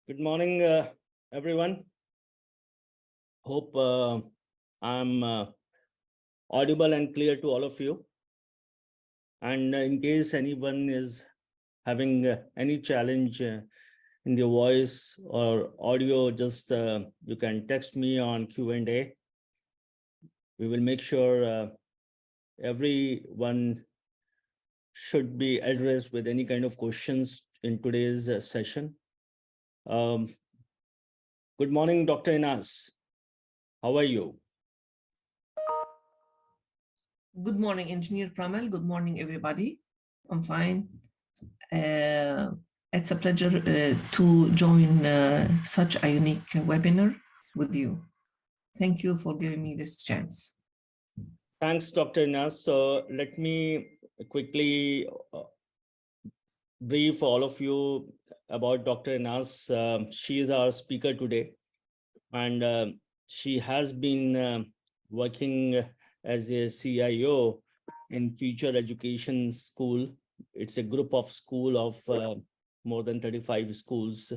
Good morning, everyone. Hope I'm audible and clear to all of you. And in case anyone is having any challenge in your voice or audio, just you can text me on Q&A. We will make sure everyone should be addressed with any kind of questions in today's session. Good morning, Dr. Inas. How are you? Good morning, Engineer Pramel. Good morning, everybody. I'm fine. It's a pleasure to join such a unique webinar with you. Thank you for giving me this chance. Thanks, Dr. Inas. So let me quickly brief all of you about Dr. Inas. She is our speaker today, and she has been working as a CIO in Future Education School. It's a group of school of more than 35 schools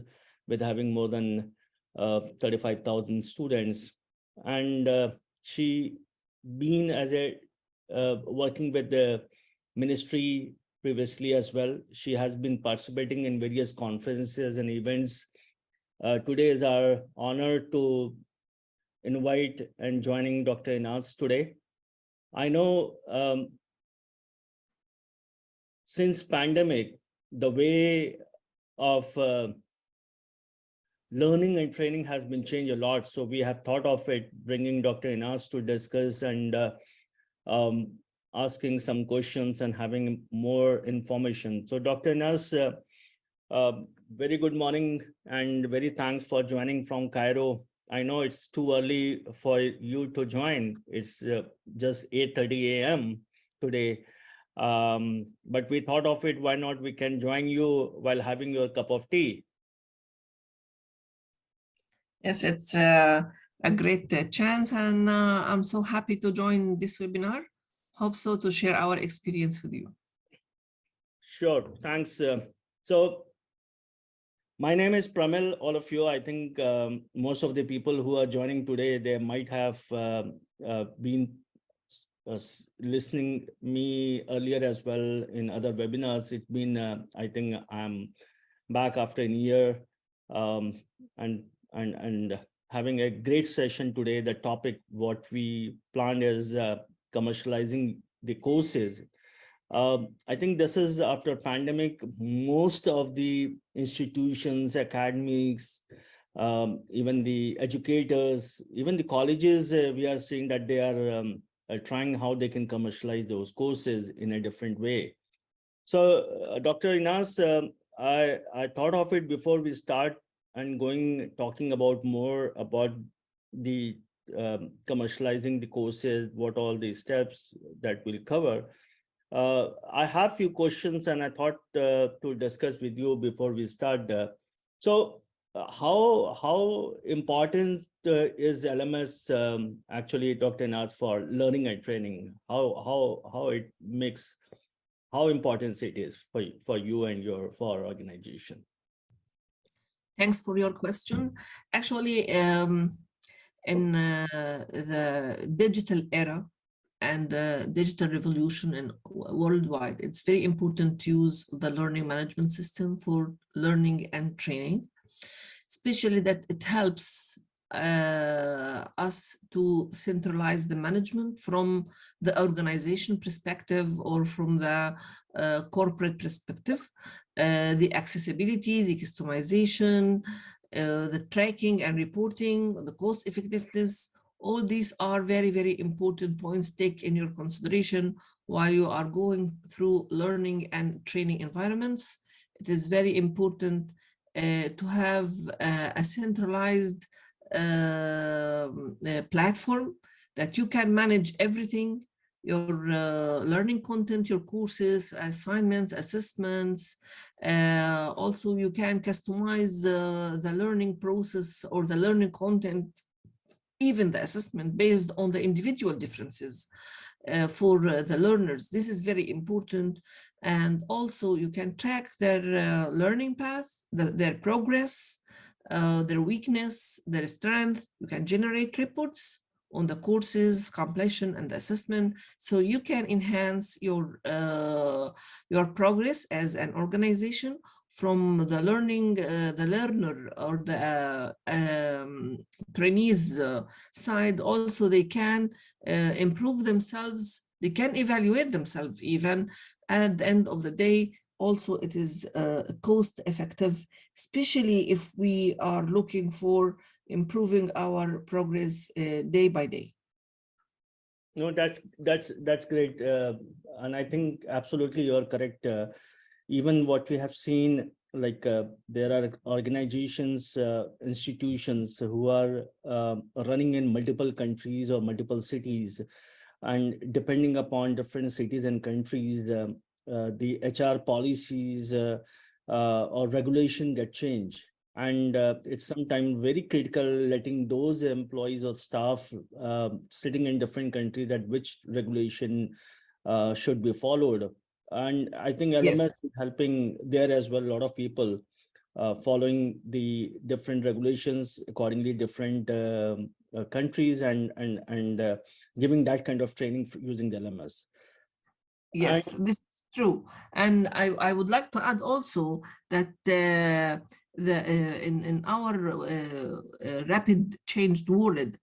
with having more than 35,000 students. And she been as a working with the ministry previously as well. She has been participating in various conferences and events. Today is our honor to invite and joining Dr. Inas today. I know since pandemic, the way of learning and training has been changed a lot. So we have thought of it, bringing Dr. Inas to discuss and asking some questions and having more information. So Dr. Inas, very good morning and very thanks for joining from Cairo. I know it's too early for you to join. It's just 8:30 a.m. today. But we thought of it, why not we can join you while having your cup of tea. Yes, it's a great chance, and I'm so happy to join this webinar. Hope so to share our experience with you. Sure, thanks. So my name is Pramel. All of you, I think most of the people who are joining today, they might have been listening me earlier as well in other webinars. It's been, I think I'm back after a year and having a great session today. The topic, what we planned is commercializing the courses. I think this is after pandemic, most of the institutions, academics, even the educators, even the colleges, we are seeing that they are trying how they can commercialize those courses in a different way. So Dr. Inas, I thought of it before we start and talking about more about the commercializing the courses, what all the steps that we'll cover. I have few questions and I thought to discuss with you before we start. So how important is LMS actually, Dr. Inas, for learning and training? How it makes, how important it is for you and for our organization? Thanks for your question. Actually, in the digital era and the digital revolution and worldwide, it's very important to use the learning management system for learning and training, especially that it helps us to centralize the management from the organization perspective or from the corporate perspective, the accessibility, the customization, the tracking and reporting, the cost effectiveness. All these are very, very important points. Take in your consideration while you are going through learning and training environments. It is very important to have a centralized platform that you can manage everything, your learning content, your courses, assignments, assessments. Also, you can customize the learning process or the learning content, even the assessment, based on the individual differences for the learners. This is very important. And also you can track their learning path, their progress, their weakness, their strength. You can generate reports on the courses, completion, and assessment, so you can enhance your progress as an organization from the learner or the trainees side. Also, they can improve themselves. They can evaluate themselves even at the end of the day. Also, it is cost effective, especially if we are looking for improving our progress day by day. No, that's great, and I think absolutely you're correct. Even what we have seen, like there are organizations, institutions who are running in multiple countries or multiple cities, and depending upon different cities and countries, the HR policies or regulation get changed. And it's sometimes very critical letting those employees or staff sitting in different countries that which regulation should be followed. And I think Yes. LMS is helping there as well. A lot of people following the different regulations accordingly, different countries, and giving that kind of training using the LMS. And Yes, this is true. And I would like to add also that in our rapid changed world,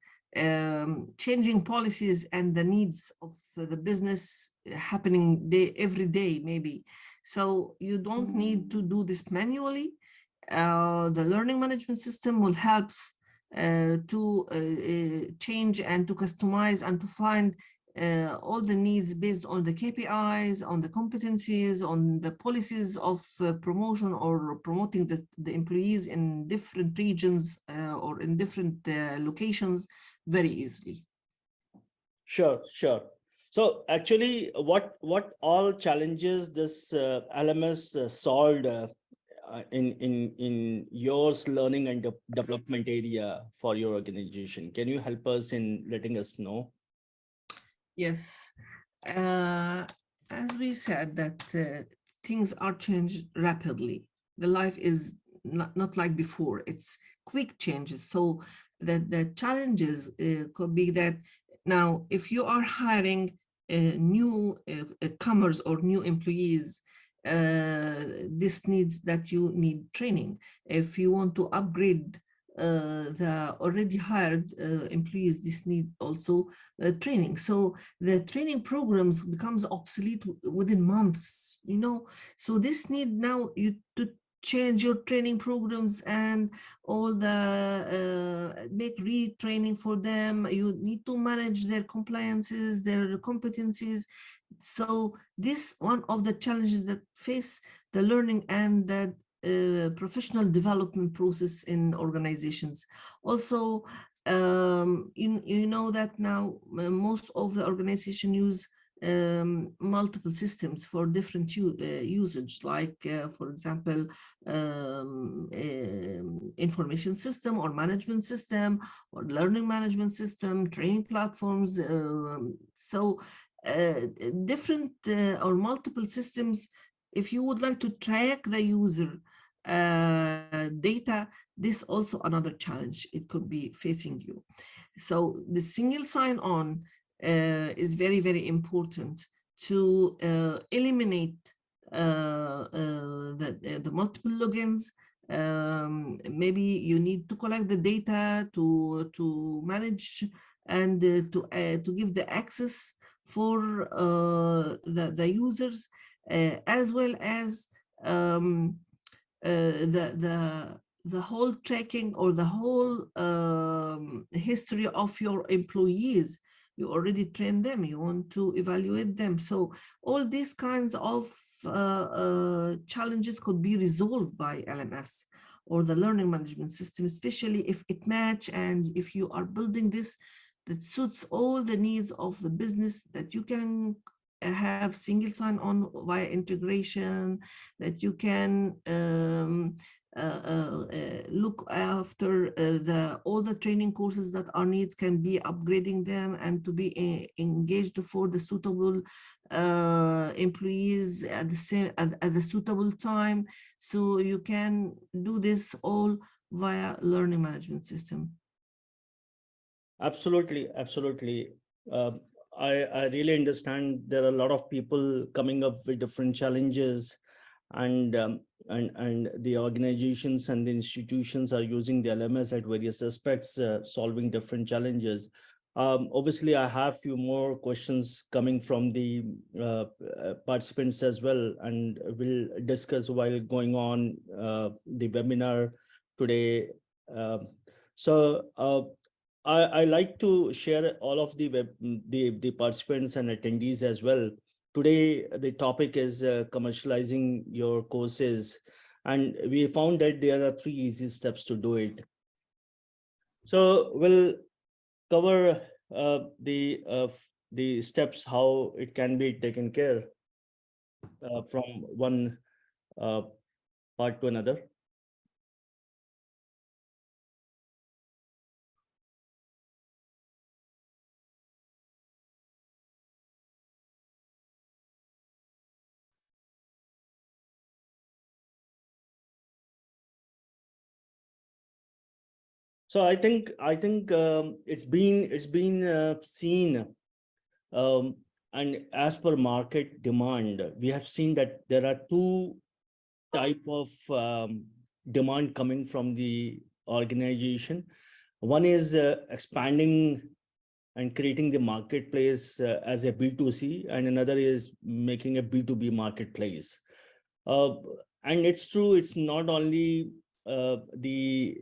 changing policies and the needs of the business happening every day, maybe. So you don't need to do this manually. The learning management system will help to change and to customize and to find all the needs based on the KPIs, on the competencies, on the policies of promotion or promoting the employees in different regions or in different locations very easily. sure. So actually, what all challenges this LMS solved in yours learning and development area for your organization? Can you help us in letting us know? Yes, uh, as we said that things are changed rapidly. The life is not like before. It's quick changes. So the challenges could be that now if you are hiring new comers or new employees, this needs that you need training. If you want to upgrade the already hired employees, this need also training. So the training programs becomes obsolete within months, so this need now you to change your training programs and all the make retraining for them. You need to manage their compliances, their competencies. So this one of the challenges that face the learning and the professional development process in organizations. Also, you know that now most of the organization use multiple systems for different usage, like for example information system or management system or learning management system, training platforms. So different or multiple systems. If you would like to track the user data, this also another challenge it could be facing you. So the single sign-on is very, very important to eliminate the multiple logins. Maybe you need to collect the data to manage and to give the access for the users, as well as the whole tracking or the whole history of your employees. You already trained them, you want to evaluate them. So all these kinds of challenges could be resolved by LMS or the learning management system, especially if it match and if you are building this that suits all the needs of the business, that you can have single sign-on via integration, that you can look after all the training courses that are needs, can be upgrading them and to be engaged for the suitable employees at the suitable time. So you can do this all via learning management system? Absolutely, absolutely. Uh, I really understand there are a lot of people coming up with different challenges, and and the organizations and the institutions are using the LMS at various aspects, solving different challenges. Obviously, I have few more questions coming from the participants as well, and we'll discuss while going on the webinar today. Um so I like to share all of the the participants and attendees as well. Today, the topic is commercializing your courses, and we found that there are three easy steps to do it. So we'll cover the steps how it can be taken care from one uh, part to another. So I think it's been seen, um, and as per market demand, we have seen that there are two type of demand coming from the organization. One is expanding and creating the marketplace as a B2C, and another is making a B2B marketplace. Uh, and it's true, it's not only the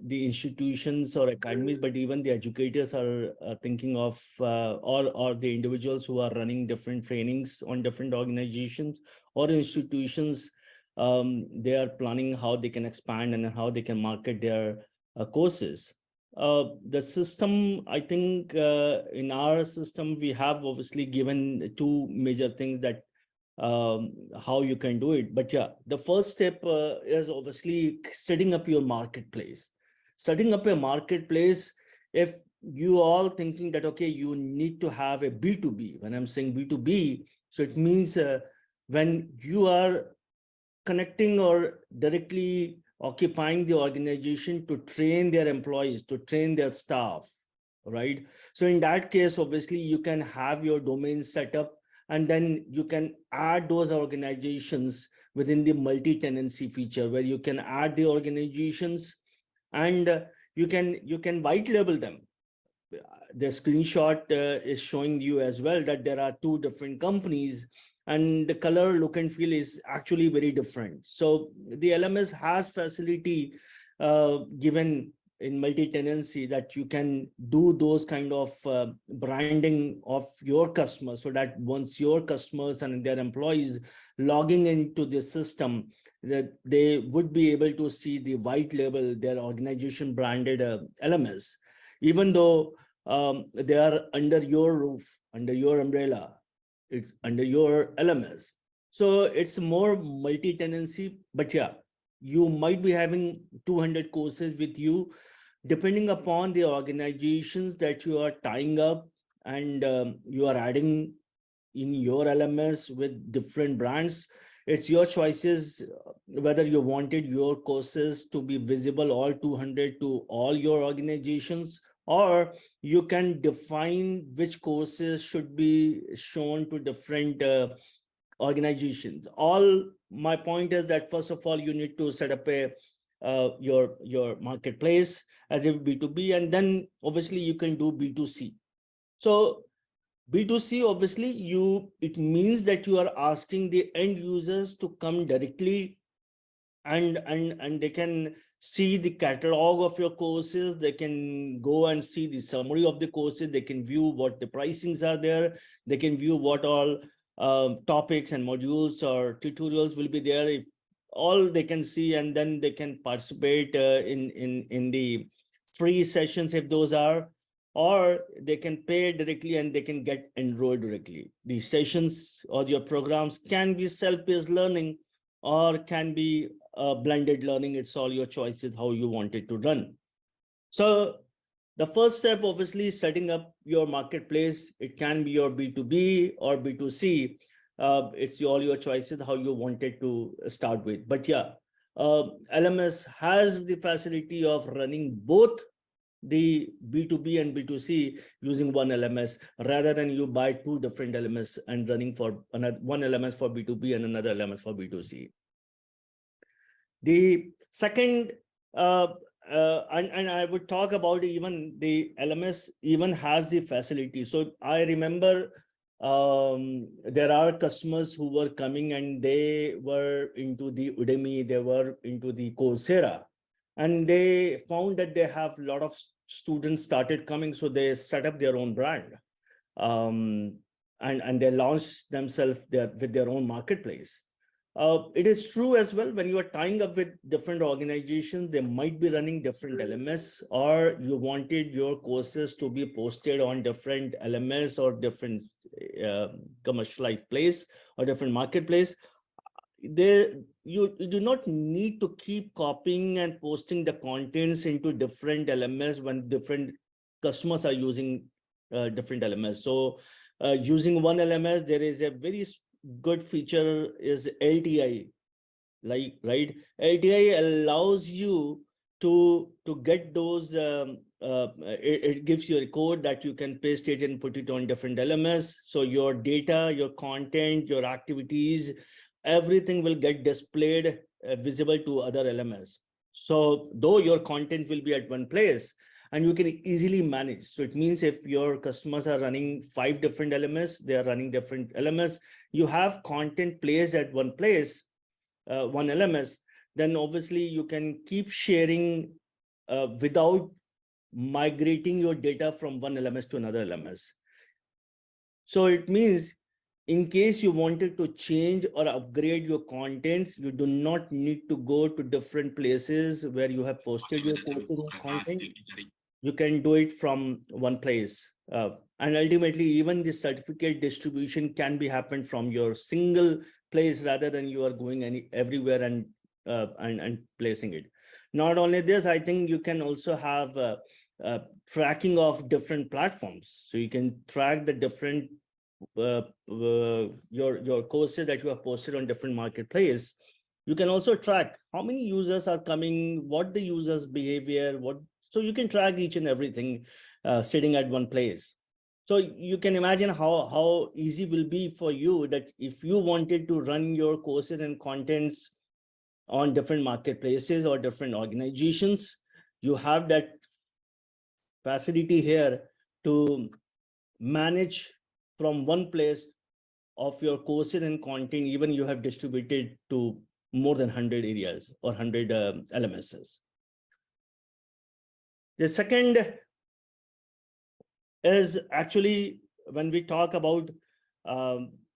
institutions or academies, but even the educators are thinking of, or the individuals who are running different trainings on different organizations or institutions. They are planning how they can expand and how they can market their courses. The system, I think, in our system, we have obviously given two major things that how you can do it. But yeah, the first step is obviously setting up your marketplace. Setting up a marketplace, if you all thinking that, okay, you need to have a B2B. When I'm saying B2B, so it means when you are connecting or directly occupying the organization to train their employees, to train their staff, right? So in that case, obviously, you can have your domain set up, and then you can add those organizations within the multi-tenancy feature, where you can add the organizations, and you can white label them. The screenshot is showing you as well that there are two different companies, and the color, look and feel is actually very different. So the LMS has facility given in multi-tenancy, that you can do those kind of branding of your customers, so that once your customers and their employees logging into the system, that they would be able to see the white label, their organization branded LMS, even though they are under your roof, under your umbrella, it's under your LMS. So it's more multi-tenancy, but yeah, you might be having 200 courses with you, depending upon the organizations that you are tying up, and you are adding in your LMS with different brands. It's your choices whether you wanted your courses to be visible all 200 to all your organizations, or you can define which courses should be shown to different organizations. All my point is that first of all, you need to set up a your marketplace as a B2B, and then obviously you can do B2C. So B2C, obviously, it means that you are asking the end users to come directly, and they can see the catalog of your courses. They can go and see the summary of the courses. They can view what the pricings are there. They can view what all topics and modules or tutorials will be there. If all they can see, and then they can participate in the free sessions if those are, or they can pay directly and they can get enrolled directly. The sessions or your programs can be self-paced learning, or can be blended learning. It's all your choices how you want it to run. So the first step, obviously, setting up your marketplace. It can be your B2B or B2C. It's all your choices how you wanted to start with. But yeah, LMS has the facility of running both the B2B and B2C using one LMS, rather than you buy two different LMS and running for another one LMS for B2B and another LMS for B2C. The second, and I would talk about even the LMS even has the facility. So I remember there are customers who were coming and they were into the Udemy, they were into the Coursera, and they found that they have a lot of students started coming, so they set up their own brand, um, and they launched themselves with their own marketplace. It is true as well, when you are tying up with different organizations, they might be running different LMS, or you wanted your courses to be posted on different LMS or different commercialized place or different marketplace. You do not need to keep copying and posting the contents into different LMS when different customers are using different LMS. So using one LMS, there is a very good feature is LTI, like, right? LTI allows you to get those, it gives you a code that you can paste it and put it on different LMS. So your data, your content, your activities, everything will get displayed, visible to other LMS. So though your content will be at one place, and you can easily manage. So it means if your customers are running 5 different LMS, they are running different LMS, you have content placed at one place, one LMS, then obviously you can keep sharing without migrating your data from one LMS to another LMS. So it means in case you wanted to change or upgrade your contents, you do not need to go to different places where you have posted your courses and content. You can do it from one place. And ultimately, even the certificate distribution can be happened from your single place, rather than you are going everywhere and placing it. Not only this, I think you can also have tracking of different platforms. So you can track the different your courses that you have posted on different marketplace. You can also track how many users are coming, what the users behavior, so you can track each and everything sitting at one place. So you can imagine how easy will be for you that if you wanted to run your courses and contents on different marketplaces or different organizations, you have that facility here to manage from one place of your courses and content, even you have distributed to more than 100 areas or 100 LMSs. The second is actually when we talk about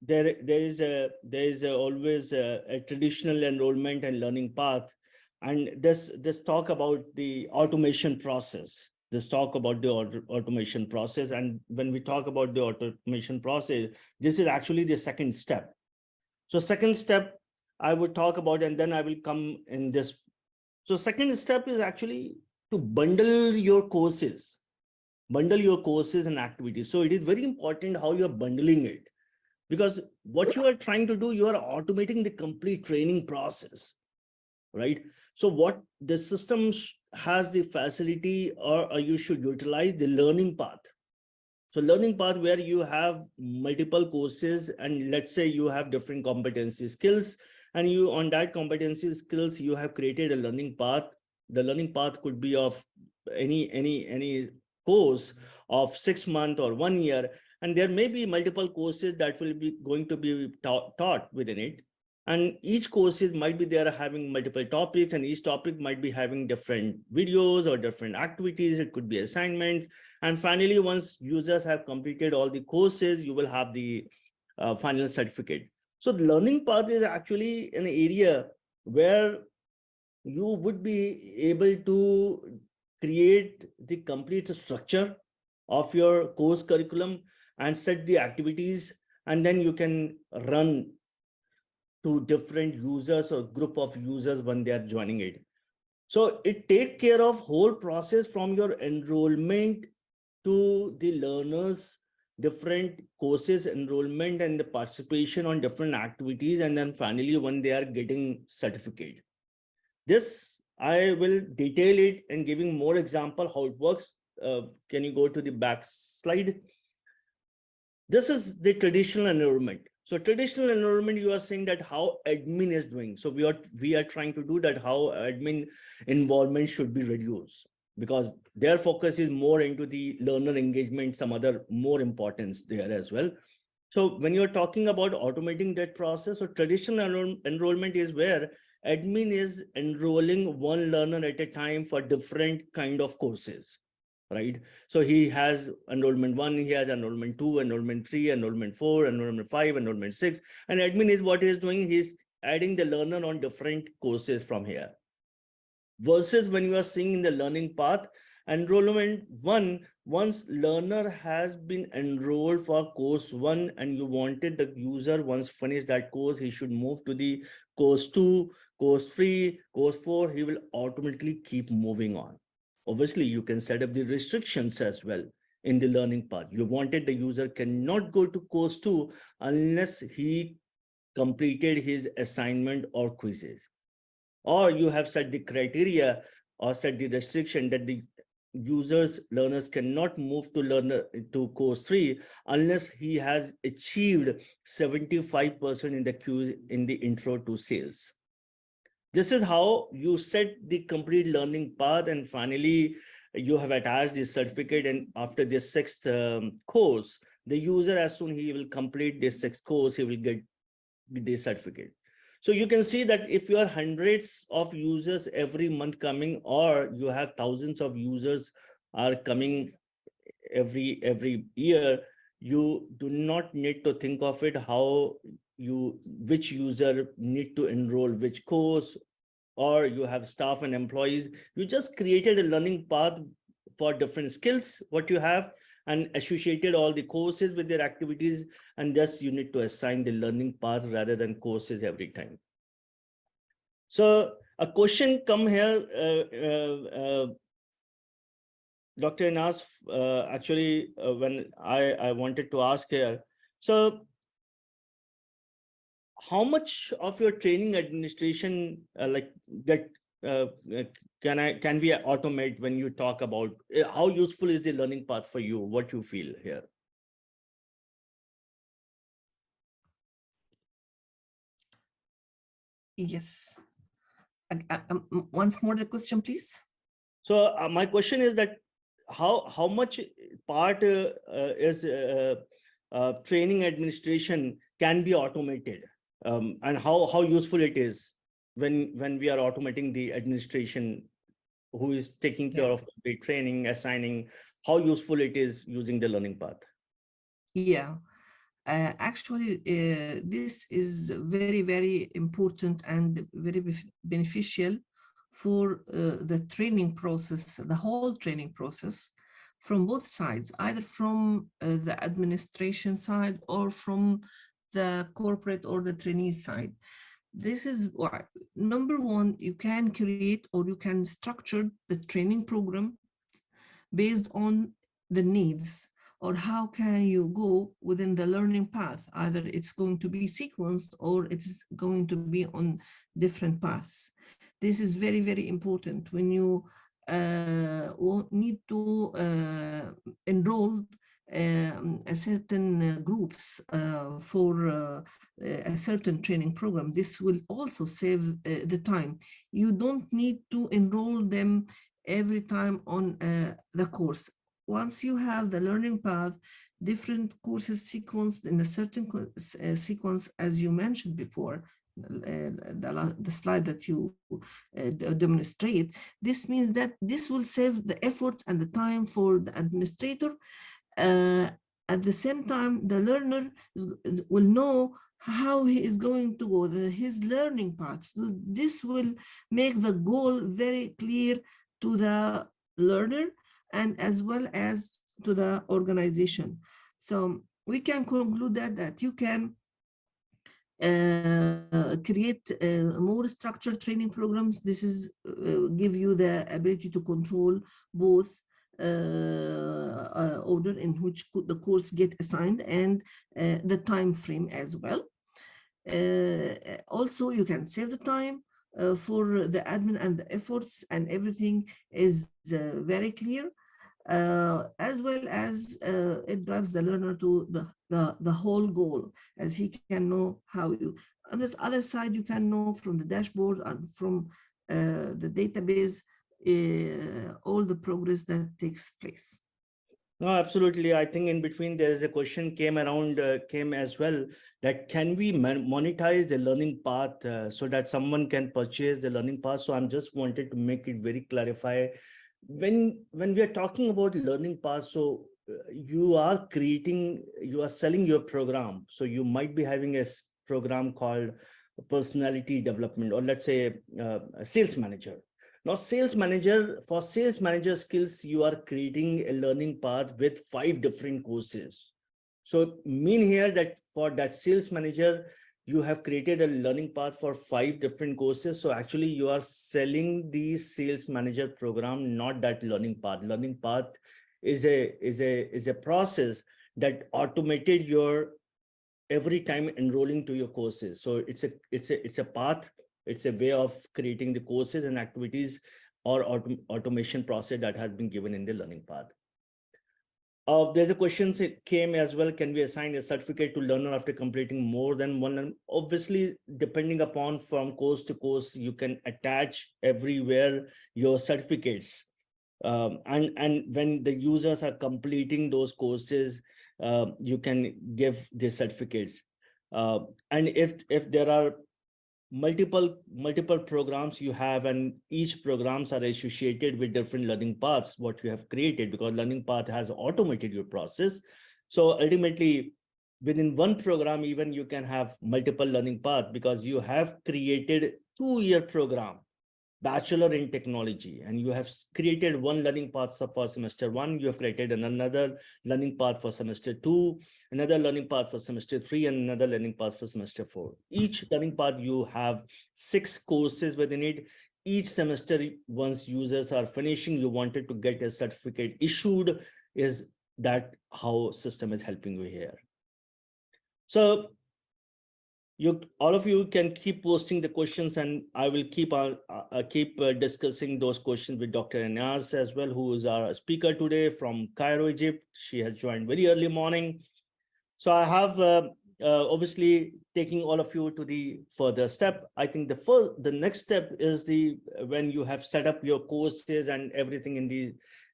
there is always a traditional enrollment and learning path, and this talk about the automation process. This talk about the automation process, and when we talk about the automation process, this is actually the second step. So second step I would talk about, and then I will come in this. So second step is actually to bundle your courses and activities. So it is very important how you're bundling it, because what you are trying to do, you are automating the complete training process, right? So what the system has the facility, or you should utilize the learning path. So learning path where you have multiple courses, and let's say you have different competency skills, and you on that competency skills, you have created a learning path. The learning path could be of any course of 6 months or 1 year, and there may be multiple courses that will be going to be taught within it. And each courses might be there having multiple topics, and each topic might be having different videos or different activities. It could be assignments. And finally, once users have completed all the courses, you will have the final certificate. So the learning path is actually an area where you would be able to create the complete structure of your course curriculum and set the activities, and then you can run to different users or group of users when they are joining it. So it take care of whole process from your enrollment to the learners, different courses enrollment and the participation on different activities, and then finally when they are getting certificate. This I will detail it and giving more example how it works. Can you go to the back slide? This is the traditional environment. So traditional environment, you are saying that how admin is doing. So we are trying to do that, how admin involvement should be reduced, because their focus is more into the learner engagement, some other more importance there as well. So when you're talking about automating that process, so traditional enrollment is where admin is enrolling one learner at a time for different kind of courses, right? So he has enrollment one, he has enrollment two, enrollment three, enrollment four, enrollment five, enrollment six, and admin is what he is doing. He's adding the learner on different courses from here. Versus when you are seeing in the learning path, enrollment one, once learner has been enrolled for course one and you wanted the user once finish that course, he should move to the course two, course three, course four, he will automatically keep moving on. Obviously, you can set up the restrictions as well in the learning path. You wanted the user cannot go to course two unless he completed his assignment or quizzes, or you have set the criteria or set the restriction that the users learners cannot move to learner to course 3 unless he has achieved 75% in the quiz in the intro to sales. This is how you set the complete learning path, and finally you have attached the certificate, and after the sixth course, the user, as soon he will complete the sixth course, he will get the certificate. So you can see that if you are hundreds of users every month coming, or you have thousands of users are coming every year, you do not need to think of it how you which user need to enroll which course, or you have staff and employees. You just created a learning path for different skills what you have, and associated all the courses with their activities, and just you need to assign the learning path rather than courses every time. So a question come here, Dr. Inas, actually when I wanted to ask here, so how much of your training administration like get can we automate when you talk about how useful is the learning path for you, what you feel here? Yes. Once more the question, please. So my question is that how much part is training administration can be automated, and how useful it is when we are automating the administration, who is taking care of the training, assigning, how useful it is using the learning path. Yeah. Actually, this is very, very important and very beneficial for the training process, the whole training process, from both sides, either from the administration side or from the corporate or the trainee side. This is why, number one, you can create or you can structure the training program based on the needs, or how can you go within the learning path. Either it's going to be sequenced or it is going to be on different paths. This is very, very important when you need to enroll a certain groups for a certain training program. This will also save the time. You don't need to enroll them every time on the course. Once you have the learning path, different courses sequenced in a certain sequence, as you mentioned before, the slide that you demonstrate, this means that this will save the efforts and the time for the administrator. At the same time, the learner will know how he is going to go, his learning paths. This will make the goal very clear to the learner and as well as to the organization. So we can conclude that you can create more structured training programs. This is give you the ability to control both order in which the course get assigned and the time frame as well. Also, you can save the time for the admin and the efforts, and everything is very clear, as well as it drives the learner to the whole goal, as he can know how you. On this other side, you can know from the dashboard and from the database all the progress that takes place. No, absolutely. I think in between there is a question came as well, that can we monetize the learning path so that someone can purchase the learning path. So I'm just wanted to make it very clarify, when we are talking about learning path. So you are selling your program. So you might be having program called personality development, or let's say a sales manager. Now, for sales manager skills, you are creating a learning path with 5 different courses. So mean here that for that sales manager, you have created a learning path for 5 different courses. So actually you are selling the sales manager program, not that learning path. Learning path is a process that automated your every time enrolling to your courses. So it's a path, it's a way of creating the courses and activities or automation process that has been given in the learning path. There's a question that came as well. Can we assign a certificate to learner after completing more than one? Obviously, depending upon from course to course, you can attach everywhere your certificates. And when the users are completing those courses, you can give the certificates. And if there are multiple programs you have, and each programs are associated with different learning paths what you have created, because learning path has automated your process. So ultimately, within one program, even you can have multiple learning path, because you have created 2-year program, bachelor in technology, and you have created one learning path for semester 1. You have created another learning path for semester 2, another learning path for semester 3, and another learning path for semester 4. Each learning path, you have 6 courses within it. Each semester, once users are finishing, you wanted to get a certificate issued. Is that how system is helping you here? So all of you can keep posting the questions, and I will keep discussing those questions with Dr. Anas as well, who is our speaker today from Cairo, Egypt. She has joined very early morning. So I have obviously taking all of you to the further step. I think the next step is when you have set up your courses and everything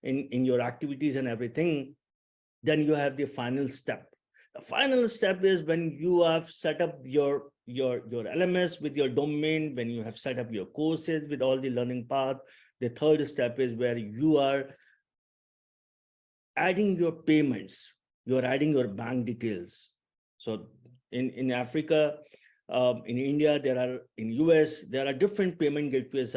in your activities and everything, then you have the final step. The final step is when you have set up your LMS with your domain, when you have set up your courses with all the learning path. The third step is where you are adding your payments, you are adding your bank details. So in Africa, in India, in US, there are different payment gateways.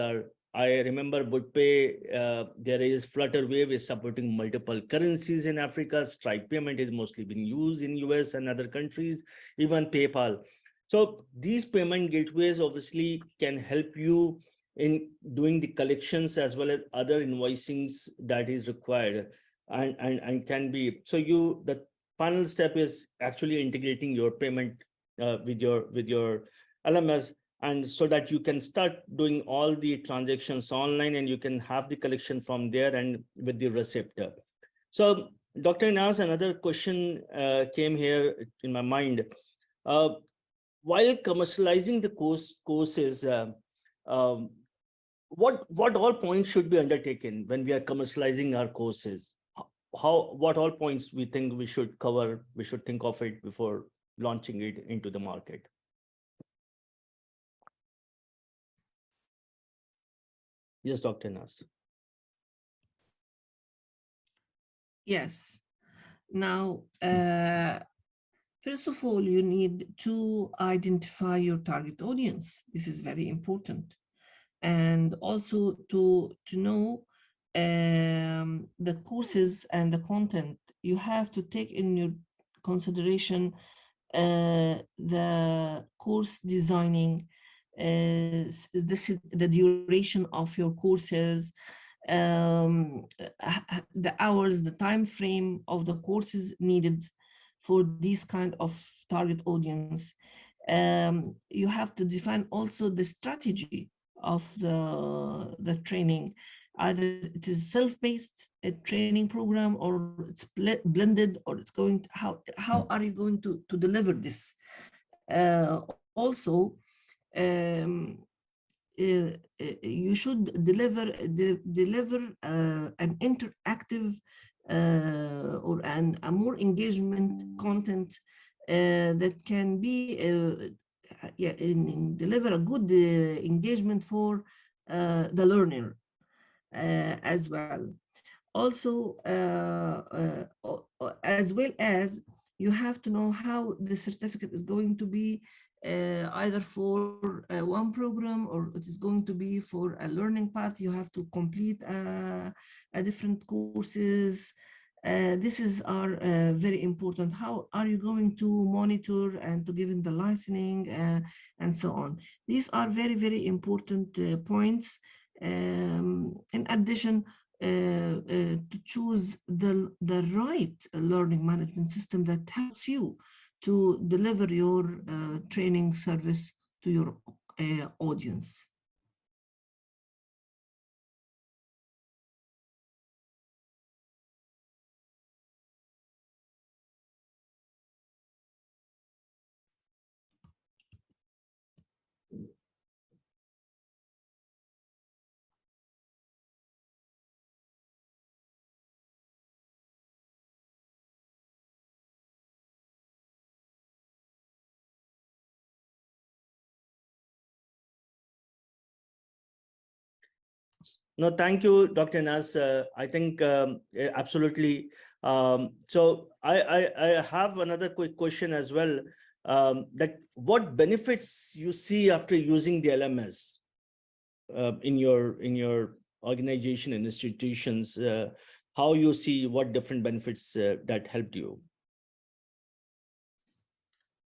I remember BudPay, there is Flutterwave is supporting multiple currencies in Africa. Stripe payment is mostly being used in US and other countries, even PayPal. So these payment gateways obviously can help you in doing the collections as well as other invoicings that is required, and can be. So the final step is actually integrating your payment with your LMS, and so that you can start doing all the transactions online, and you can have the collection from there and with the receipt. So Dr. Nas, another question came here in my mind. While commercializing the courses, um, what all points should be undertaken when we are commercializing our courses? What all points we think we should cover, we should think of it before launching it into the market? Yes, Dr. Nas. Yes. Now, first of all, you need to identify your target audience. This is very important. And also to know the courses and the content. You have to take in your consideration the course designing, the duration of your courses, the hours, the time frame of the courses needed for this kind of target audience. You have to define also the strategy of the training. Either it is self-paced a training program, or it's blended, or it's going to, how are you going to deliver this? Also, um, you should deliver an interactive or a more engagement content that can be yeah, deliver a good engagement for the learner as well. Also, as well as you have to know how the certificate is going to be either for one program, or it is going to be for a learning path. You have to complete a different courses. This is are very important. How are you going to monitor and to give in the licensing and so on? These are very, very important points. In addition, to choose the right learning management system that helps you to deliver your training service to your audience. No, thank you, Dr. Nas. I think absolutely. So I have another quick question as well. That what benefits you see after using the LMS in your organization and institutions? How you see what different benefits that helped you,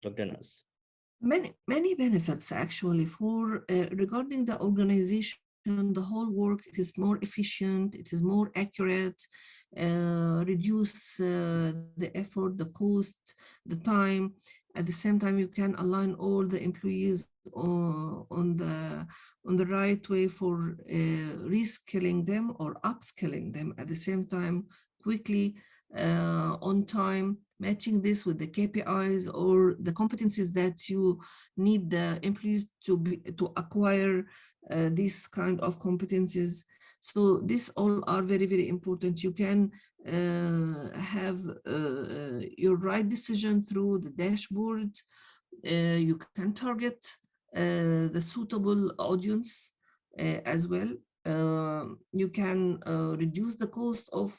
Dr. Nas? Many benefits actually for regarding the organization, the whole work. It is more efficient, it is more accurate, reduce the effort, the cost, the time. At the same time, you can align all the employees on the right way for reskilling them or upskilling them at the same time, quickly, on time, matching this with the KPIs or the competencies that you need the employees to acquire these kind of competencies. So these all are very, very important. You can have your right decision through the dashboard. You can target the suitable audience as well. You can reduce the cost of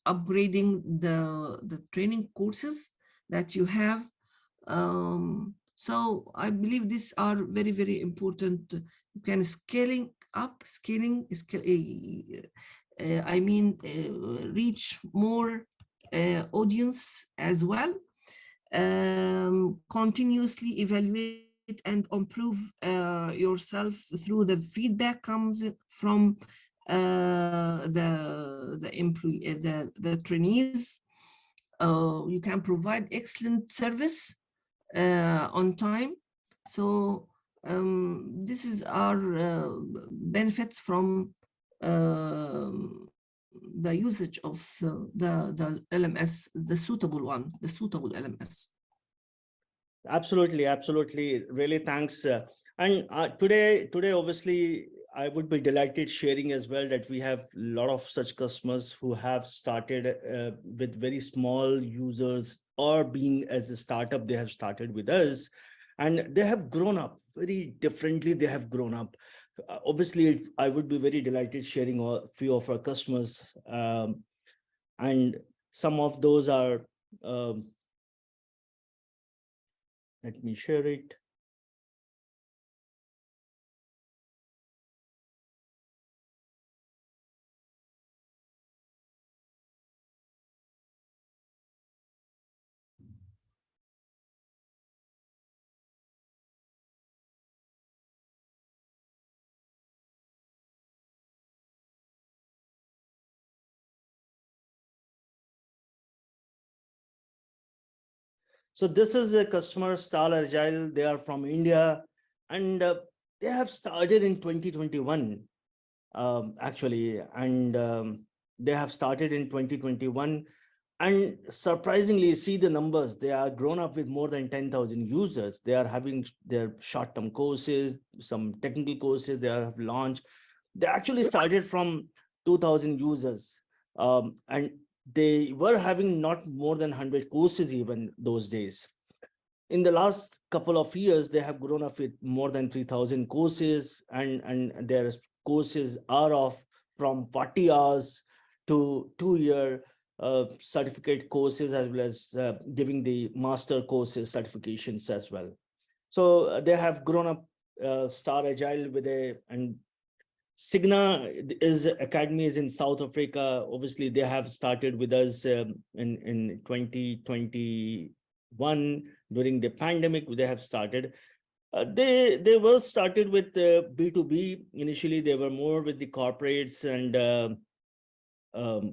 upgrading the training courses that you have. So I believe these are very, very important. You can scaling up, I mean, reach more audience as well. Continuously evaluate and improve yourself through the feedback comes from the employee, the trainees. You can provide excellent service on time. So this is our benefits from the usage of the LMS, the suitable LMS. Absolutely, absolutely. Really, thanks. And today, obviously, I would be delighted sharing as well that we have a lot of such customers who have started with very small users, or being as a startup, they have started with us, and they have grown up very differently. They have grown up. Obviously, I would be very delighted sharing a few of our customers, and some of those are. Let me share it. So this is a customer, Star Agile. They are from India, and they have started in 2021, actually, and they have started in 2021. And surprisingly, see the numbers. They are grown up with more than 10,000 users. They are having their short-term courses, some technical courses they have launched. They actually started from 2,000 users, and they were having not more than 100 courses even those days. In the last couple of years, they have grown up with more than 3,000 courses, and their courses are of from 40 hours to 2 year certificate courses, as well as giving the master courses certifications as well. So they have grown up Star Agile with a, and Signa is academy is in South Africa. Obviously, they have started with us in 2021 during the pandemic. They have started. They were started with B2B initially. They were more with the corporates and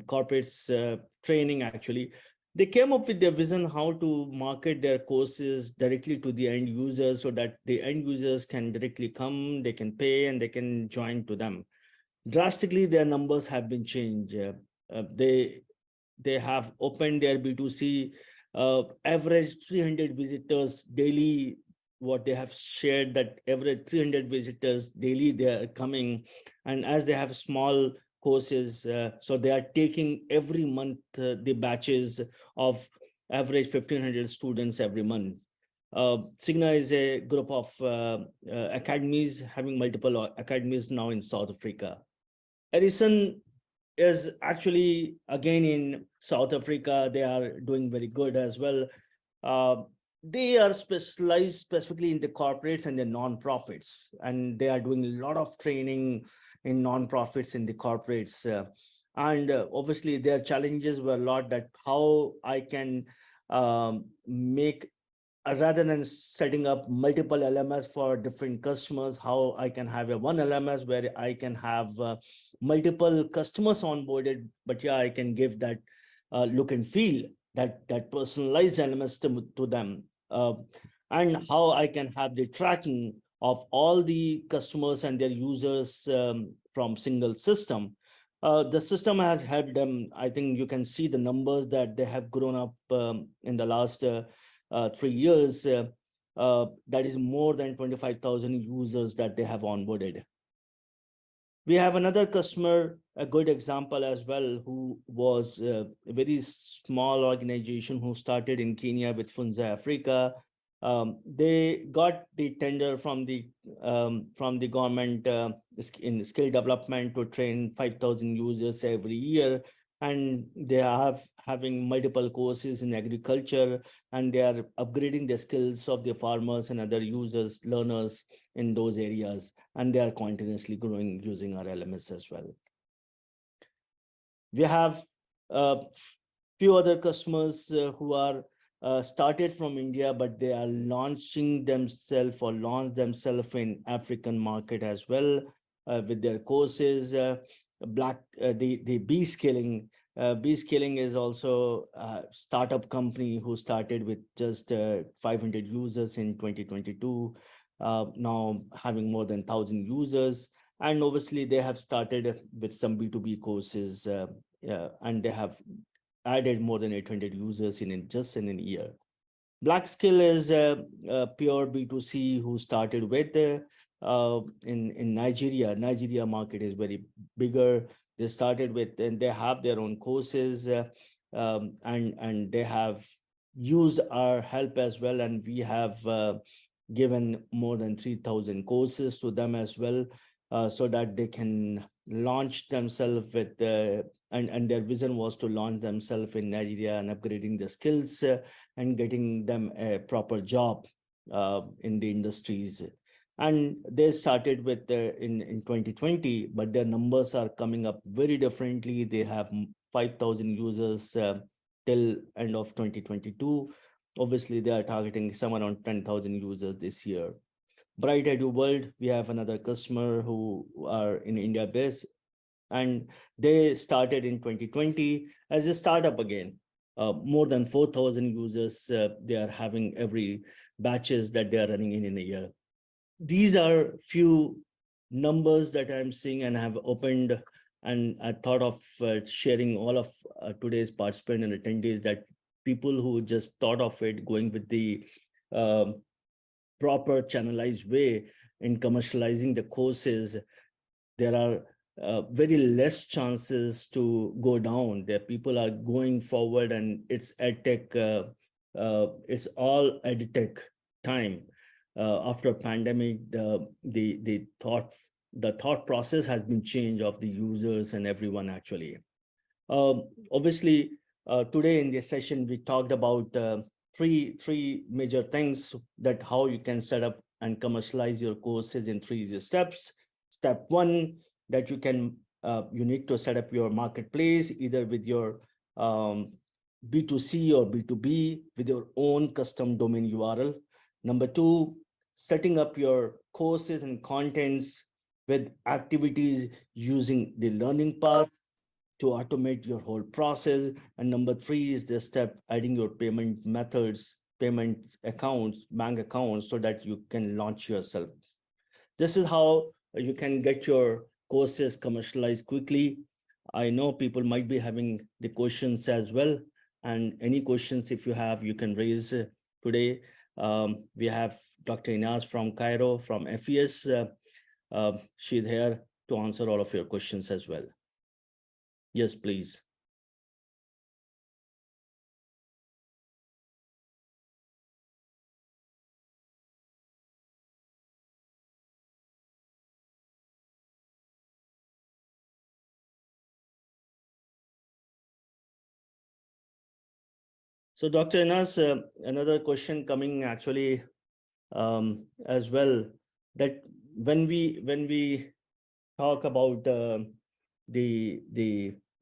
corporates training. Actually, they came up with their vision how to market their courses directly to the end users, so that the end users can directly come, they can pay, and they can join to them. Drastically their numbers have been changed. They have opened their B2C, average 300 visitors daily. What they have shared, that average 300 visitors daily they are coming. And as they have small courses, so they are taking every month the batches of average 1,500 students every month. Signa is a group of academies, having multiple academies now in South Africa. Edison is actually again in South Africa. They are doing very good as well. Uh, they are specialized specifically in the corporates and the non-profits, and they are doing a lot of training in non-profits in the corporates. And obviously, their challenges were a lot, that how I can make rather than setting up multiple LMS for different customers, how I can have a one LMS where I can have multiple customers onboarded, but yeah, I can give that look and feel, that personalized LMS to them, and how I can have the tracking of all the customers and their users from single system. The system has helped them. I think you can see the numbers that they have grown up in the last 3 years. That is more than 25,000 users that they have onboarded. We have another customer, a good example as well, who was a very small organization who started in Kenya with Funza Africa. They got the tender from the government in skill development to train 5,000 users every year, and they are having multiple courses in agriculture, and they are upgrading the skills of the farmers and other users, learners in those areas, and they are continuously growing using our LMS as well. We have a few other customers who are started from India, but they are launching themselves or launch themselves in African market as well with their courses. The B scaling. B scaling is also a startup company who started with just 500 users in 2022. Now having more than 1,000 users, and obviously they have started with some B2B courses, and they have added more than 800 users in just in a year. Black Skill is a pure B2C who started with in Nigeria. Nigeria market is very bigger. They started with, and they have their own courses, and they have used our help as well, and we have given more than 3,000 courses to them as well, so that they can launch themselves with and their vision was to launch themselves in Nigeria and upgrading the skills and getting them a proper job in the industries. And they started with in 2020, but their numbers are coming up very differently. They have 5,000 users till end of 2022. Obviously, they are targeting somewhere around 10,000 users this year. Bright Edu World, we have another customer who are in India based, and they started in 2020 as a startup again. More than 4,000 users they are having every batches that they are running in a year. these are few numbers that I'm seeing and have opened, and I thought of sharing all of today's participants and attendees, that people who just thought of it going with the um proper channelized way in commercializing the courses, there are very less chances to go down. There people are going forward, and it's edtech, it's all edtech time. After pandemic, the thought process has been changed of the users and everyone actually. Obviously, today in this session, we talked about three major things, that how you can set up and commercialize your courses in three easy steps. Step one, that you need to set up your marketplace either with your um, B2C or B2B with your own custom domain URL. Number two, setting up your courses and contents with activities using the learning path to automate your whole process. And number three is the step adding your payment methods, payment accounts, bank accounts, so that you can launch yourself. This is how you can get your courses commercialized quickly. I know people might be having the questions as well. And any questions, if you have, you can raise today. We have Dr. Inaz from Cairo, from FES. She's here to answer all of your questions as well. Yes, please. So, Dr. Inas, another question coming actually as well, that when we talk about the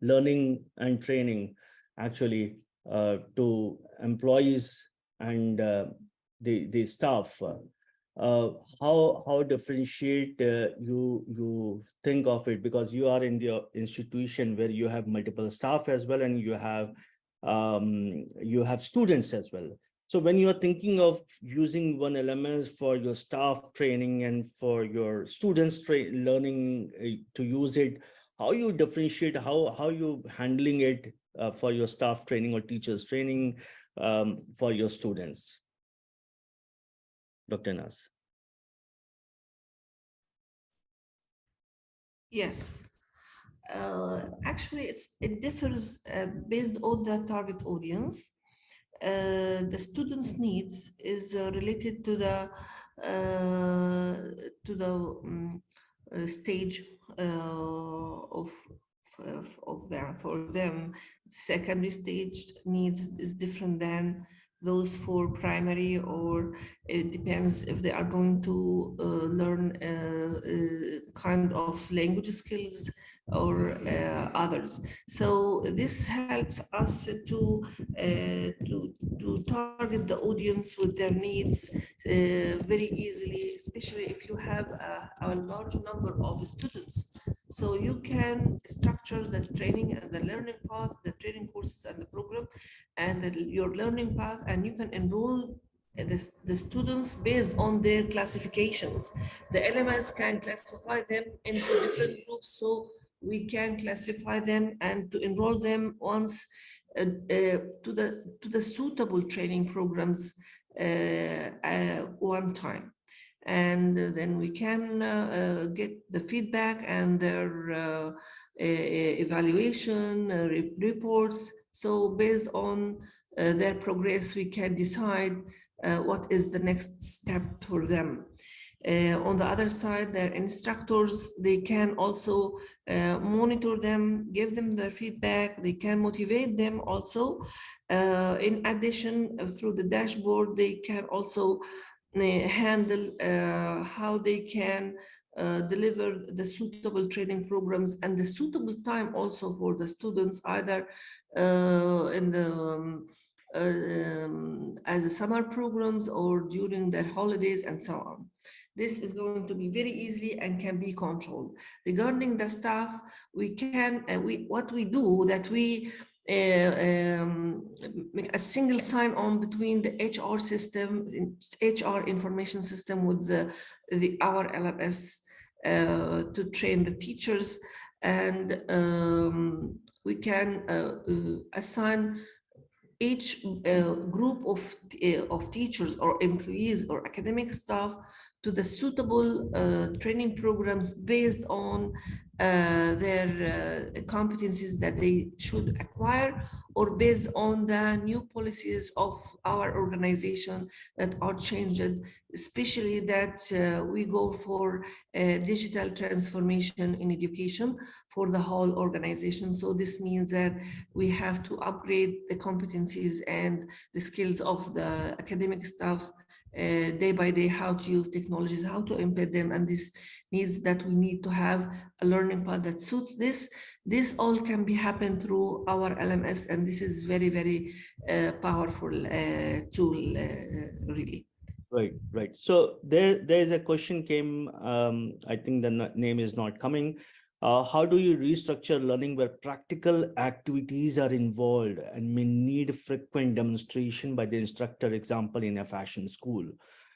learning and training actually to employees and the staff, how differentiate you think of it, because you are in the institution where you have multiple staff as well, and you have students as well. So when you are thinking of using one LMS for your staff training and for your students learning to use it, how you differentiate, how you handling it for your staff training or teachers training for your students, Dr. Nas? Yes. Actually, it differs based on the target audience. The student's needs is related to the stage of them. For them, secondary stage needs is different than those for primary, or it depends if they are going to learn kind of language skills or others. So this helps us to target the audience with their needs very easily, especially if you have a large number of students. So you can structure the training and the learning path, the training courses and the program, and your learning path, and you can enroll the students based on their classifications. The LMS can classify them into different groups, so we can classify them and to enroll them once to the suitable training programs one time. And then we can get the feedback and their evaluation reports. So based on their progress, we can decide what is the next step for them. On the other side, their instructors, they can also monitor them, give them their feedback, they can motivate them also. In addition, through the dashboard, they can also handle how they can deliver the suitable training programs and the suitable time also for the students, either in the as a summer programs or during their holidays and so on. This is going to be very easy and can be controlled. Regarding the staff, we can what we do that we make a single sign-on between the HR system, HR information system with our LMS to train the teachers, and we can assign each group of teachers or employees or academic staff to the suitable training programs based on their competencies that they should acquire, or based on the new policies of our organization that are changed, especially that we go for digital transformation in education for the whole organization. So this means that we have to upgrade the competencies and the skills of the academic staff day by day, how to use technologies, how to embed them. And this means that we need to have a learning path that suits this. This all can be happen through our LMS, and this is very, very powerful tool, really. Right, right. So there's a question came, I think the name is not coming. How do you restructure learning where practical activities are involved and may need frequent demonstration by the instructor, example, in a fashion school?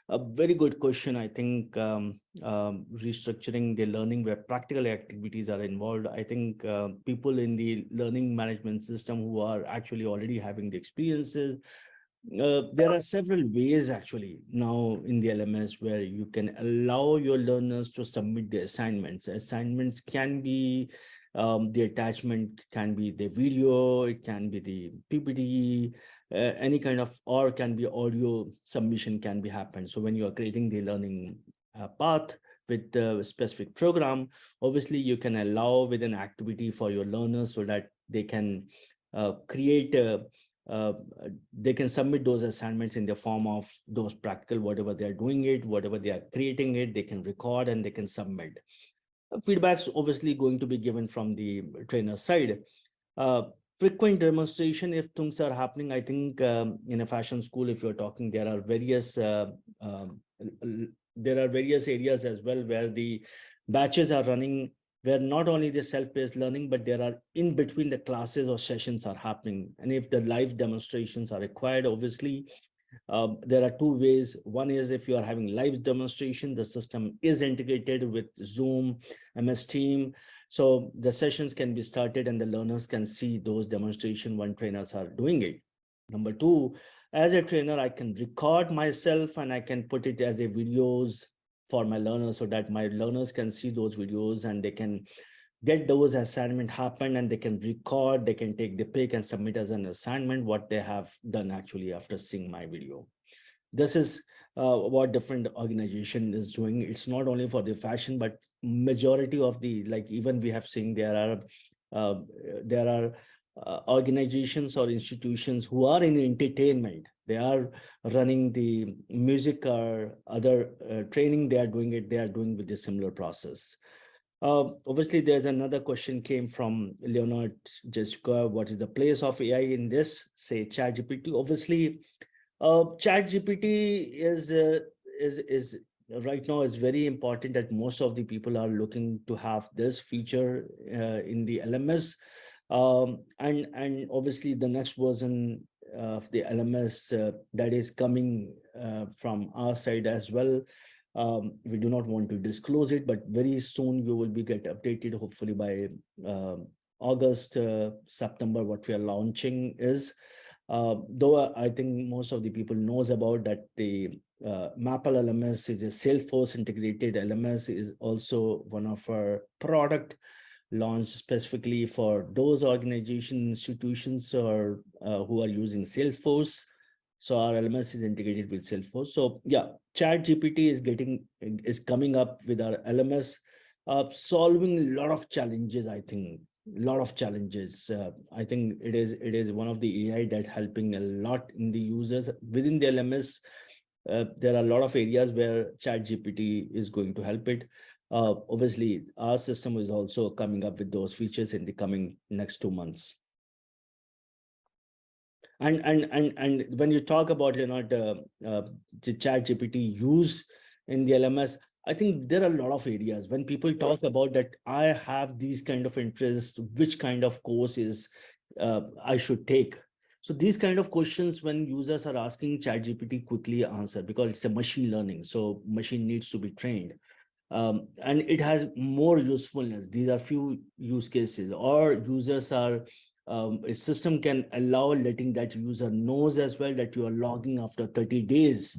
A very good question. I think restructuring the learning where practical activities are involved. I think people in the learning management system who are actually already having the experiences, there are several ways actually now in the LMS where you can allow your learners to submit the assignments. Assignments can be the attachment can be the video, it can be the PPT, any kind of, or can be audio submission can be happened. So when you are creating the learning path with the specific program, obviously you can allow with an activity for your learners so that they can create a uh, they can submit those assignments in the form of those practical, whatever they are doing it, whatever they are creating it, they can record and they can submit. Feedback's obviously going to be given from the trainer side. Uh, Frequent demonstration, if things are happening, I think in a fashion school, if you're talking, um, there are various areas as well where the batches are running, where not only the self-paced learning, but there are in between the classes or sessions are happening. And if the live demonstrations are required, obviously, there are two ways. One is if you are having live demonstration, the system is integrated with Zoom, MS Team. So the sessions can be started and the learners can see those demonstration when trainers are doing it. Number two, as a trainer, I can record myself and I can put it as a videos for my learners so that my learners can see those videos and they can get those assignment happen and they can record, they can take the pic and submit as an assignment what they have done actually after seeing my video. This is what different organization is doing. It's not only for the fashion, but majority of the, like even we have seen uh, there are organizations or institutions who are in entertainment. They are running the music or other training. They are doing it. They are doing with the similar process. Obviously, there's another question came from Leonard Jessica. What is the place of AI in this? Say ChatGPT. Obviously, ChatGPT is right now is very important that most of the people are looking to have this feature in the LMS, and obviously the next version of the LMS that is coming from our side as well. We do not want to disclose it, but very soon you will be get updated. Hopefully by August, September, what we are launching is. Though I think most of the people knows about that the Maple LMS is a Salesforce integrated LMS, is also one of our product launched specifically for those organization institutions or who are using Salesforce. So our LMS is integrated with Salesforce. So yeah, Chat GPT is coming up with our LMS, solving a lot of challenges. I think a lot of challenges. I think it is one of the AI that helping a lot in the users within the LMS. There are a lot of areas where Chat GPT is going to help it. Obviously, our system is also coming up with those features in the coming next 2 months. And when you talk about the Chat GPT use in the LMS, I think there are a lot of areas when people talk about that I have these kind of interests, which kind of course is I should take? So these kind of questions, when users are asking, ChatGPT quickly answer, because it's a machine learning. So machine needs to be trained. And it has more usefulness. These are few use cases, or users are, a system can allow letting that user knows as well that you are logging after 30 days,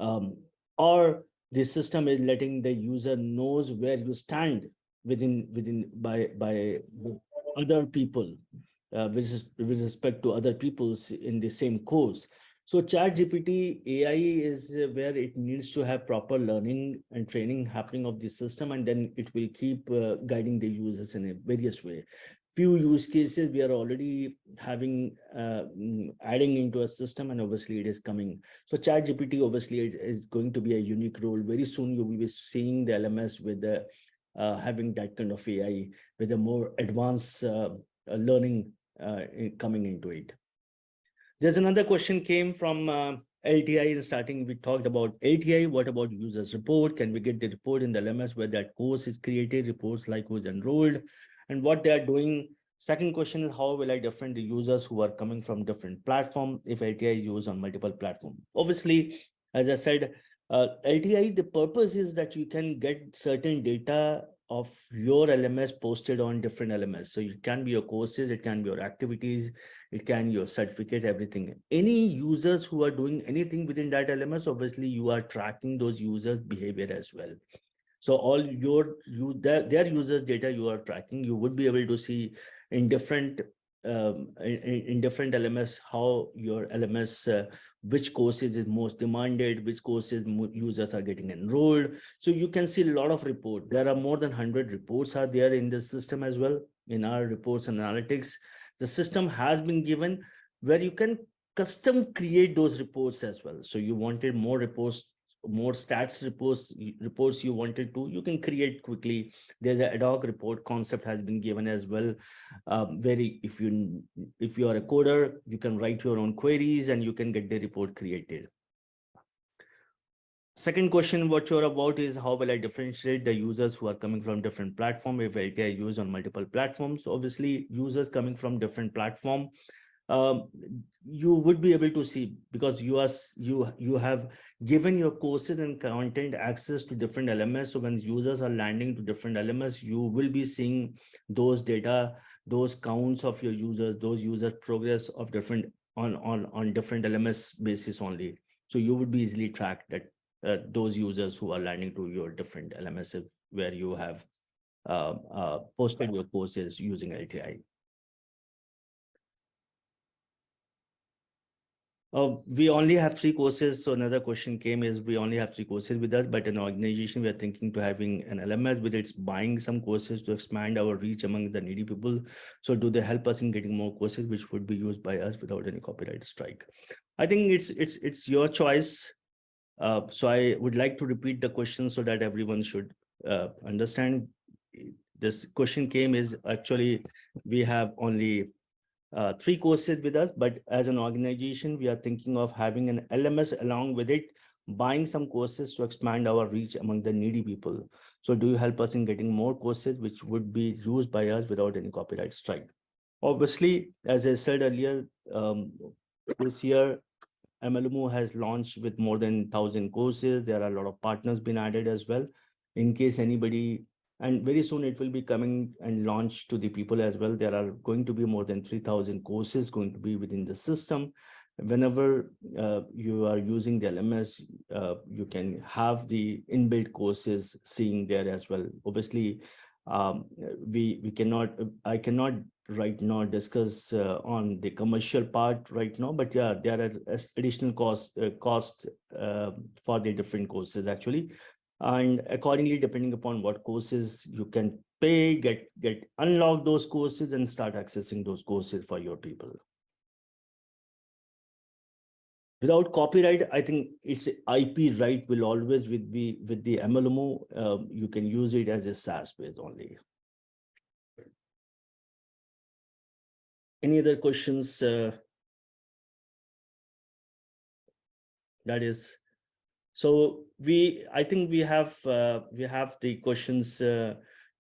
um, or the system is letting the user knows where you stand within by other people, with respect to other people's in the same course. So chat gpt AI is where it needs to have proper learning and training happening of the system, and then it will keep guiding the users in a various way. Few use cases we are already having, adding into a system, and obviously it is coming. So chat gpt obviously is going to be a unique role. Very soon you will be seeing the LMS with the having that kind of AI with a more advanced learning coming into it. There's another question came from LTI. In starting, we talked about LTI. What about users report? Can we get the report in the LMS where that course is created, reports like who's enrolled and what they are doing? Second question is, how will I different the users who are coming from different platform if LTI is used on multiple platform? Obviously, as I said, LTI, the purpose is that you can get certain data of your LMS posted on different LMS. So it can be your courses, it can be your activities, it can your certificate, everything. Any users who are doing anything within that LMS, obviously you are tracking those users behavior as well. So all their users data you are tracking, you would be able to see in different, in different LMS how your LMS, which courses is most demanded, which courses users are getting enrolled. So you can see a lot of report. There are more than 100 reports are there in the system as well. In our reports and analytics, the system has been given where you can custom create those reports as well. So you wanted more reports, more stats reports you wanted to, you can create quickly. There's an ad hoc report concept has been given as well. Very, if you are a coder, you can write your own queries and you can get the report created. Second question what you're about is, how will I differentiate the users who are coming from different platform if LTI used on multiple platforms? Obviously users coming from different platform, um, you would be able to see, because you have given your courses and content access to different LMS. So when users are landing to different LMS, you will be seeing those data, those counts of your users, those user progress of different on different LMS basis only. So you would be easily tracked that those users who are landing to your different LMS where you have posted your courses using LTI. We only have 3 courses. So another question came is, we only have 3 courses with us, but an organization we are thinking to having an LMS with its buying some courses to expand our reach among the needy people. So do they help us in getting more courses which would be used by us without any copyright strike? I think it's your choice. So I would like to repeat the question so that everyone should understand. This question came is, actually we have only 3 courses with us, but as an organization, we are thinking of having an LMS along with it, buying some courses to expand our reach among the needy people. So do you help us in getting more courses which would be used by us without any copyright strike? Obviously, as I said earlier, this year, mElimu has launched with more than 1,000 courses. There are a lot of partners been added as well. In case anybody, and very soon it will be coming and launched to the people as well. There are going to be more than 3,000 courses going to be within the system. Whenever you are using the LMS, you can have the inbuilt courses seeing there as well. Obviously, we cannot, I cannot right now discuss on the commercial part right now, but yeah, there are additional cost for the different courses actually, and accordingly depending upon what courses you can pay, get unlock those courses and start accessing those courses for your people. Without copyright, I think it's IP right will always be with the mElimu. You can use it as a SaaS base only. Any other questions? That is, so I think we have the questions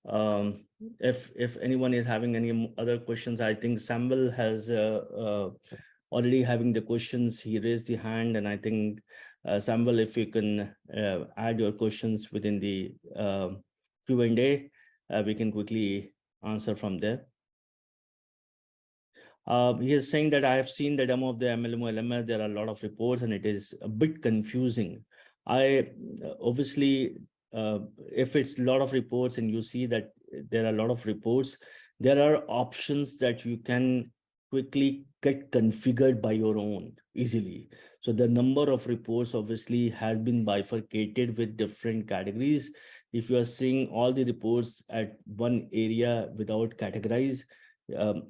If anyone is having any other questions, I think Samuel has already having the questions. He raised the hand, and I think Samuel, if you can add your questions within the Q&A, we can quickly answer from there. He is saying that I have seen the demo of the mElimu LMS. There are a lot of reports and it is a bit confusing. I obviously, if it's a lot of reports and you see that there are a lot of reports, there are options that you can quickly get configured by your own easily. So the number of reports obviously has been bifurcated with different categories. If you are seeing all the reports at one area without categorize,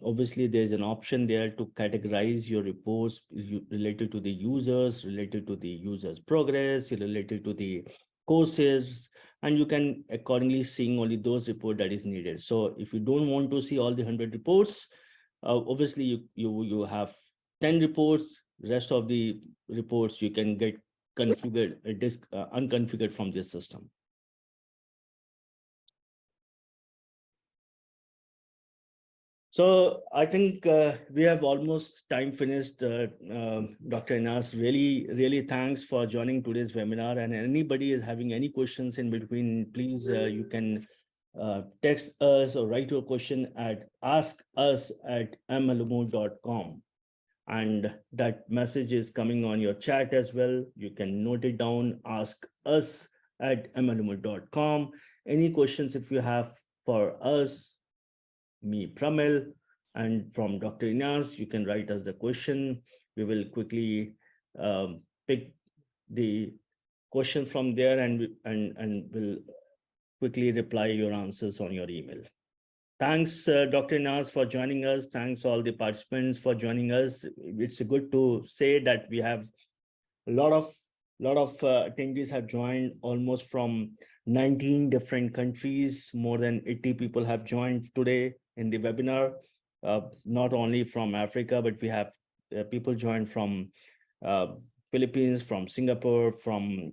obviously there's an option there to categorize your reports related to the users, related to the users progress, related to the courses, and you can accordingly seeing only those report that is needed. So if you don't want to see all the 100 reports, obviously you have 10 reports. Rest of the reports you can get configured unconfigured from this system. So I think we have almost time finished. Dr. Inas, really thanks for joining today's webinar. And anybody is having any questions in between, please, you can text us or write your question at askus@melimu.com. And that message is coming on your chat as well. You can note it down, ask us at melimu.com. Any questions if you have for us, me, Pramil, and from Dr. Inas, you can write us the question. We will quickly pick the question from there and will quickly reply your answers on your email. Thanks, Dr. Inas, for joining us. Thanks all the participants for joining us. It's good to say that we have a lot of attendees have joined, almost from 19 different countries. More than 80 people have joined today in the webinar, not only from Africa, but we have people joined from uh, Philippines, from Singapore, from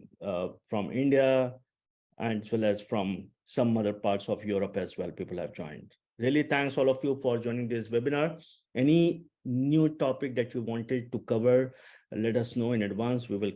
India, and as well as from some other parts of Europe as well. People have joined. Really thanks all of you for joining this webinar. Any new topic that you wanted to cover, let us know in advance. We will